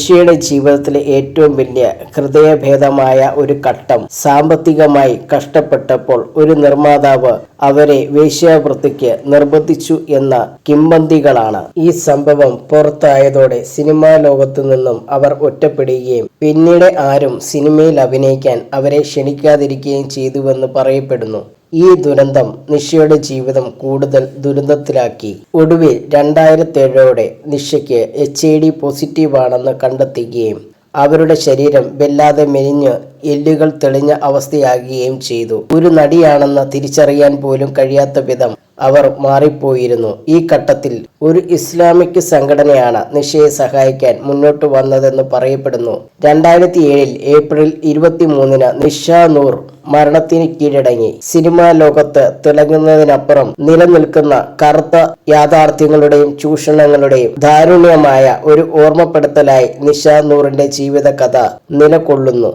നിഷയുടെ ജീവിതത്തിലെ ഏറ്റവും വലിയ ഹൃദയഭേദമായ ഒരു ഘട്ടം സാമ്പത്തികമായി കഷ്ടപ്പെട്ടപ്പോൾ ഒരു നിർമ്മാതാവ് അവരെ വേശ്യാവൃത്തിക്ക് നിർബന്ധിച്ചു എന്ന കിംവദന്തികളാണ്. ഈ സംഭവം പുറത്തായതോടെ സിനിമാ ലോകത്തു നിന്നും അവർ ഒറ്റപ്പെടുകയും പിന്നീട് ആരും സിനിമയിൽ അഭിനയിക്കാൻ അവരെ ക്ഷണിക്കാതിരിക്കുകയും ചെയ്തുവെന്ന് പറയപ്പെടുന്നു. ഈ ദുരന്തം നിഷയുടെ ജീവിതം കൂടുതൽ ദുരന്തത്തിലാക്കി. ഒടുവിൽ 2007 നിഷയ്ക്ക് HIV പോസിറ്റീവ് ആണെന്ന് കണ്ടെത്തുകയും അവരുടെ ശരീരം വല്ലാതെ മെലിഞ്ഞ് എല്ലുകൾ തെളിഞ്ഞ അവസ്ഥയാകുകയും ചെയ്തു. ഒരു നടിയാണെന്ന് തിരിച്ചറിയാൻ പോലും കഴിയാത്ത വിധം അവർ മാറിപ്പോയിരുന്നു. ഈ ഘട്ടത്തിൽ ഒരു ഇസ്ലാമിക് സംഘടനയാണ് നിഷയെ സഹായിക്കാൻ മുന്നോട്ട് വന്നതെന്ന് പറയപ്പെടുന്നു. 2007 ഏപ്രിൽ 23 നിഷ നൂർ മരണത്തിന് കീഴടങ്ങി. സിനിമാ ലോകത്ത് തിളങ്ങുന്നതിനപ്പുറം നിലനിൽക്കുന്ന കറുത്ത യാഥാർത്ഥ്യങ്ങളുടെയും ചൂഷണങ്ങളുടെയും ദാരുണ്യമായ ഒരു ഓർമ്മപ്പെടുത്തലായി നിഷ നൂറിന്റെ ജീവിത കഥ നിലകൊള്ളുന്നു.